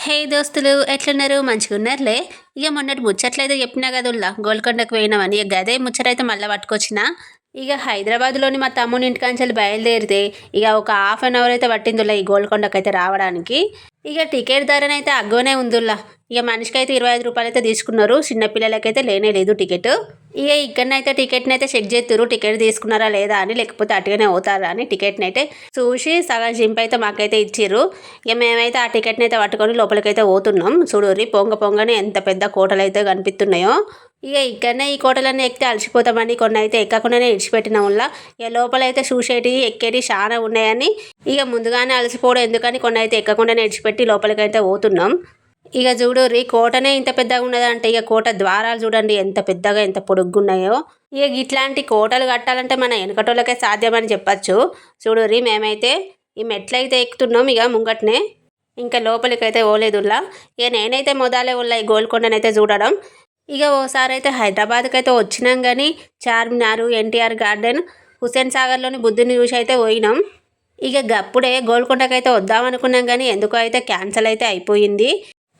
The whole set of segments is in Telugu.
హే దోస్తులు ఎట్లున్నారు? మంచిగున్నారులే. ఇక మొన్నటి ముచ్చట్లయితే చెప్పినా కదుల్లా గోల్కొండకు పోయినామని. ఇక గదే ముచ్చటైతే మళ్ళీ పట్టుకొచ్చిన. ఇక హైదరాబాద్లోని మా తమ్ముని ఇంటికాంచెల్లి బయలుదేరితే ఇక ఒక హాఫ్ అన్ అవర్ అయితే పట్టిందిల్లా ఈ గోల్కొండకు అయితే రావడానికి. ఇక టికెట్ ధరనైతే అగ్గోనే ఉందిల్లా. ఇక మనిషికైతే 25 రూపాయలు అయితే తీసుకున్నారు. చిన్నపిల్లలకైతే లేనే లేదు టికెట్. ఇక ఇక్కడనైతే టికెట్ని అయితే చెక్ చేస్తురు, టికెట్ తీసుకున్నారా లేదా అని, లేకపోతే అటుగానే అవుతారా అని. టికెట్ని అయితే చూసి సగం జింప్ అయితే మాకైతే ఇచ్చిర్రు. ఇక మేమైతే ఆ టికెట్ని అయితే పట్టుకొని లోపలికైతే పోతున్నాం. చూడుర్రి పొంగనే ఎంత పెద్ద కోటలు అయితే కనిపిస్తున్నాయో. ఇక ఇక్కడనే ఈ కోటలన్నీ ఎక్కితే అలసిపోతామని కొన్ని అయితే ఎక్కకుండానే ఇడిచిపెట్టిన వల్ల ఇక లోపలైతే చూసేటివి ఎక్కేటి చాలా ఉన్నాయని ఇక ముందుగానే అలసిపోవడం ఎందుకని కొన్ని అయితే ఎక్కకుండానే ఇడిచిపెట్టి లోపలికైతే పోతున్నాం. ఇక చూడుర్రి కోటనే ఇంత పెద్దగా ఉన్నదంటే ఇక కోట ద్వారాలు చూడండి ఎంత పెద్దగా ఎంత పొడుగున్నాయో. ఇక ఇట్లాంటి కోటలు కట్టాలంటే మన వెనకటోళ్ళకే సాధ్యమని చెప్పచ్చు. చూడుర్రి మేమైతే ఈ మెట్లయితే ఎక్కుతున్నాం ఇక ముంగట్నే. ఇంకా లోపలికైతే పోలేదుల్లా. ఇక నేనైతే మొదలే ఉల్లా ఈ గోల్కొండనైతే చూడడం. ఇక ఓసారి అయితే హైదరాబాద్కి అయితే వచ్చినాం కానీ చార్మినార్, ఎన్టీఆర్ గార్డెన్, హుస్సేన్ సాగర్లోని బుద్ధుని చూసి అయితే పోయినాం. ఇక గప్పుడే గోల్కొండకైతే వద్దామనుకున్నాం కానీ ఎందుకో అయితే క్యాన్సిల్ అయితే అయిపోయింది.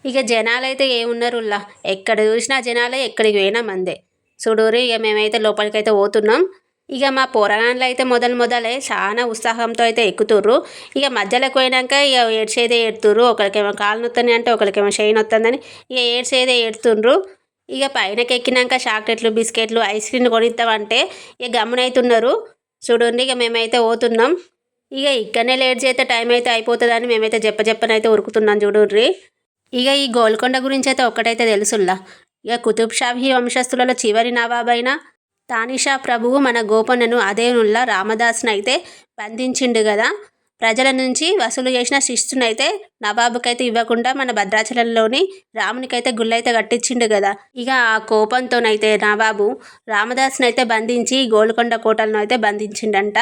ఇక జనాలైతే ఏమున్నారుల్లా, ఎక్కడ చూసినా జనాలే, ఎక్కడికి పోయినా మందే. చూడూరి ఇక మేమైతే లోపలికైతే పోతున్నాం. ఇక మా పోరగాన్లు అయితే మొదలే చాలా ఉత్సాహంతో అయితే ఎక్కుతుర్రు. ఇక మధ్యలోకి పోయినాక ఇక ఏడ్చేదే ఏడుతుర్రు. ఒకరికేమో కాలు నొత్తని అంటే ఒకరికేమో చేయి నొత్తందని ఇక ఏడ్చేదే ఏడుతుండ్రు. ఇక పైనకి ఎక్కినాక చాక్లెట్లు, బిస్కెట్లు, ఐస్ క్రీమ్ కొనిద్దామంటే ఇక గమ్మునైతున్నారు. చూడండి ఇక మేమైతే పోతున్నాం. ఇక ఇక్కడనే లేట్ చేస్తే టైం అయితే అయిపోతుందని మేమైతే చెప్పనైతే ఉరుకుతున్నాం చూడుర్రి. ఇక ఈ గోల్కొండ గురించి అయితే ఒక్కటైతే తెలుసుల్లా. ఇక కుతుబ్ షాహీ వంశస్థులలో చివరి నవాబైన తానిషా ప్రభువు మన గోపన్నను అదేనుల్లా రామదాస్ను అయితే బంధించిండు కదా. ప్రజల నుంచి వసూలు చేసిన శిస్తునైతే నవాబుకైతే ఇవ్వకుండా మన భద్రాచలంలోని రామునికైతే గుళ్ళైతే కట్టించిండు కదా. ఇక ఆ కోపంతోనైతే నవాబు రామదాస్నైతే బంధించి గోల్కొండ కోటలను అయితే బంధించిండంట.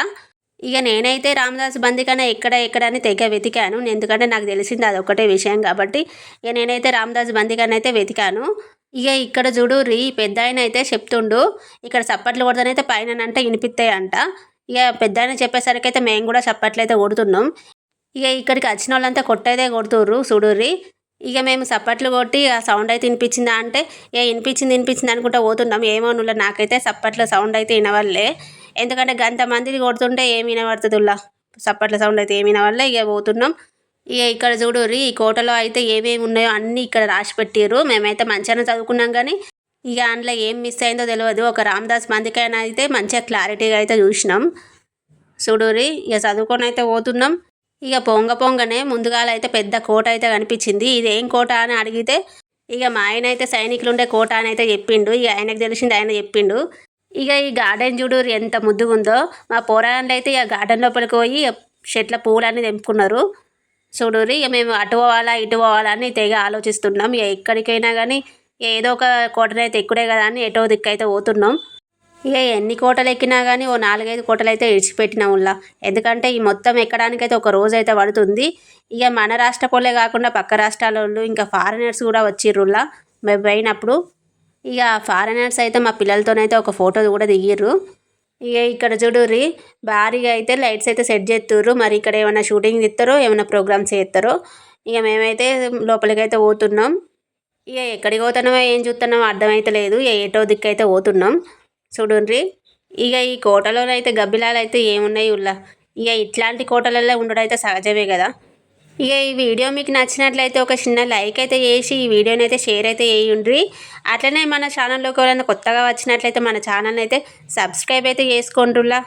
ఇక నేనైతే రామదాస్ బందీకన్నా ఎక్కడ అని తెగ వెతికాను. ఎందుకంటే నాకు తెలిసింది అదొక్కటే విషయం కాబట్టి ఇక నేనైతే రామదాస్ బందీకన్నా అయితే వెతికాను. ఇక ఇక్కడ చూడుర్రి పెద్ద ఆయన అయితే చెప్తుండు, ఇక్కడ చప్పట్లు కొడతానైతే పైన అంటే వినిపిస్తాయంట. ఇక పెద్ద ఆయన చెప్పేసరికి అయితే మేము కూడా చప్పట్లు అయితే కొడుతున్నాం. ఇక ఇక్కడికి వచ్చిన వాళ్ళంతా కొట్టయితే కొడుతుర్రు చూడుర్రి. ఇక మేము చప్పట్లు కొట్టి ఆ సౌండ్ అయితే వినిపించిందా అంటే వినిపించింది అనుకుంటా పోతున్నాం. ఏమో నువ్వు నాకైతే చప్పట్ల సౌండ్ అయితే వినవల్లే. ఎందుకంటే గంత మందిని కొడుతుంటే ఏమి వినబడుతుందిలా, చప్పట్ల సౌండ్ అయితే ఏమి వినవల్లే. ఇక పోతున్నాం. ఇక ఇక్కడ చూడుర్రి ఈ కోటలో అయితే ఏమేమి ఉన్నాయో అన్నీ ఇక్కడ రాసి పెట్టారు. మేమైతే మంచిగానే చదువుకున్నాం కానీ ఇక అందులో ఏం మిస్ అయిందో తెలియదు. ఒక రామదాస్ బందికైనా అయితే మంచిగా క్లారిటీగా అయితే చూసినాం. చూడుర్రి ఇక చదువుకొని అయితే పోతున్నాం. ఇక పొంగనే ముందుగాలైతే పెద్ద కోట అయితే కనిపించింది. ఇది ఏం కోట అని అడిగితే ఇక మా ఆయన అయితే సైనికులు ఉండే కోట అని అయితే చెప్పిండు. ఇక ఆయనకు తెలిసింది ఆయన చెప్పిండు. ఇక ఈ గార్డెన్ చూడుర్రి ఎంత ముద్దుగా ఉందో. మా పోరాళ్ళు అయితే ఇక గార్డెన్ లోపలికి పోయి చెట్ల పూలన్నీ తెంపుకున్నారు. చూడుర్రి ఇక మేము అటు పోవాలా ఇటు పోవాలా అని తెగ ఆలోచిస్తున్నాం. ఇక ఎక్కడికైనా కానీ ఏదో ఒక కోటనైతే ఎక్కుడే కదా అని ఎటో దిక్కైతే పోతున్నాం. ఇక ఎన్ని కోటలు ఎక్కినా కానీ ఓ 4-5 కోటలు అయితే ఇడిచిపెట్టినాములా. ఎందుకంటే ఈ మొత్తం ఎక్కడానికైతే ఒక రోజు అయితే పడుతుంది. ఇక మన రాష్ట్ర పోలే కాకుండా పక్క రాష్ట్రాల వాళ్ళు ఇంకా ఫారినర్స్ కూడా వచ్చిర్రులా మేము పోయినప్పుడు. ఇక ఫారినర్స్ అయితే మా పిల్లలతోనైతే ఒక ఫోటో కూడా దిగిర్రు. ఇక ఇక్కడ చూడుర్రి భారీగా అయితే లైట్స్ అయితే సెట్ చేస్తుర్రు. మరి ఇక్కడ ఏమైనా షూటింగ్ తీస్తారో ఏమైనా ప్రోగ్రామ్స్ చేస్తారో. ఇక మేమైతే లోపలికైతే పోతున్నాం. ఇక ఎక్కడికి పోతున్నామో ఏం చూస్తున్నామో అర్థమైతే లేదు. ఇక ఏటో దిక్కైతే పోతున్నాం. చూడుర్రి ఇక ఈ కోటలోనైతే గబ్బిలాలు అయితే ఏమున్నాయి ఉల్లా. ఇక ఇట్లాంటి కోటలలో ఉండడం అయితే సహజమే కదా. ఇక ఈ వీడియో మీకు నచ్చినట్లయితే ఒక చిన్న లైక్ అయితే చేసి ఈ వీడియోని అయితే షేర్ అయితే చేయండి. అట్లనే మన ఛానల్లోకి ఎవరైనా కొత్తగా వచ్చినట్లయితే మన ఛానల్ని అయితే సబ్స్క్రైబ్ అయితే చేసుకోండిలా.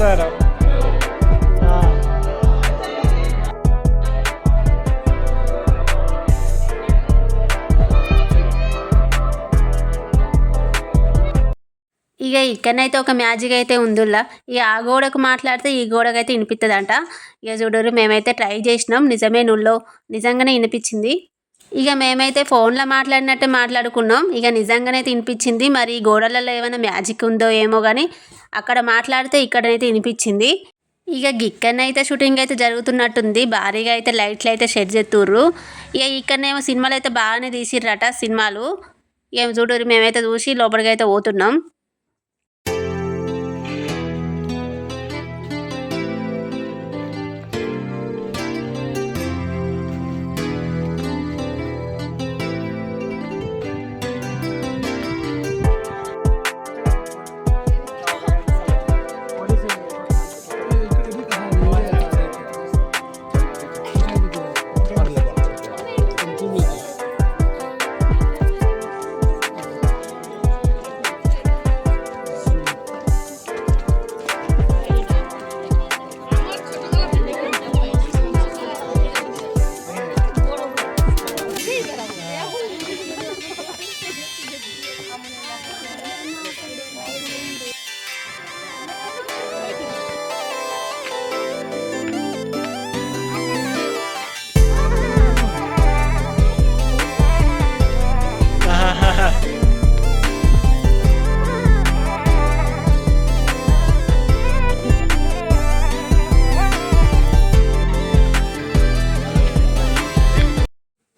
అవుతారు. ఇక ఇక్కడనైతే ఒక మ్యాజిక్ అయితే ఉందిలా. ఇక ఆ గోడకు మాట్లాడితే ఈ గోడకైతే వినిపిస్తుందంట. ఇక చూడరు మేమైతే ట్రై చేసినాం, నిజమే నుల్లో నిజంగానే వినిపించింది. ఇక మేమైతే ఫోన్లో మాట్లాడినట్టే మాట్లాడుకున్నాం. ఇక నిజంగానే వినిపించింది. మరి ఈ గోడలలో ఏమైనా మ్యాజిక్ ఉందో ఏమో కానీ అక్కడ మాట్లాడితే ఇక్కడనైతే వినిపించింది. ఇక గిక్కడనైతే షూటింగ్ అయితే జరుగుతున్నట్టుంది. భారీగా అయితే లైట్లు అయితే సెట్ చేస్తుర్రు. ఇక ఇక్కడనేమో సినిమాలు అయితే బాగానే తీసిర్రట సినిమాలు. ఏం చూడరు మేమైతే చూసి లోపలికి అయితే పోతున్నాం.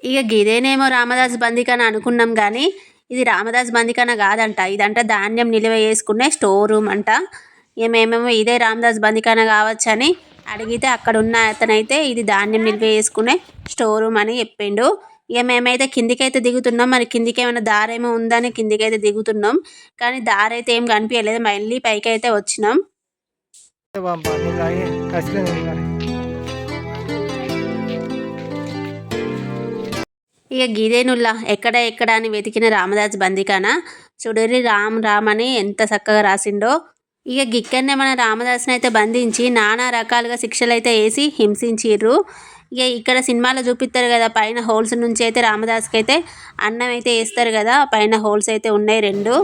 ఇక గిదేనేమో రామదాస్ బందికన అనుకున్నాం కానీ ఇది రామదాస్ బందికన కాదంట. ఇదంట ధాన్యం నిల్వ చేసుకునే స్టోర్ రూమ్ అంట. ఇక మేమేమో ఇదే రామదాస్ బందికన కావచ్చని అడిగితే అక్కడ ఉన్న అతనైతే ఇది ధాన్యం నిల్వ చేసుకునే స్టోర్ రూమ్ అని చెప్పిండు. ఇక మేమైతే కిందికైతే దిగుతున్నాం. మరి కిందికి ఏమైనా దారేమో ఉందని కిందికైతే దిగుతున్నాం. కానీ దారి అయితే ఏం కనిపించలేదు. మళ్ళీ పైకి అయితే వచ్చినాం. ఇక గిదేనుల్లా ఎక్కడ అని వెతికిన రామదాస్ బందికాన చూడరి రామ్ రామ్ అని ఎంత చక్కగా రాసిండో. ఇక గిక్కడనే మన రామదాస్ని అయితే బంధించి నానా రకాలుగా శిక్షలు అయితే వేసి హింసించిర్రు. ఇక ఇక్కడ సినిమాలో చూపిస్తారు కదా, పైన హోల్స్ నుంచి అయితే రామదాస్కి అయితే అన్నం అయితే వేస్తారు కదా, పైన హోల్స్ అయితే ఉన్నాయి 2.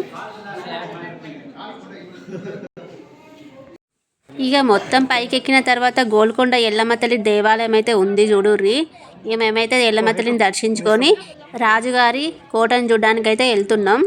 ఇక మొత్తం పైకెక్కిన తర్వాత గోల్కొండ ఎల్లమ్మ తల్లి దేవాలయం అయితే ఉంది చూడుర్రి. ఇక మేమైతే ఎల్లమ్మ తల్లిని దర్శించుకొని రాజుగారి కోటను చూడడానికి అయితే వెళ్తున్నాం.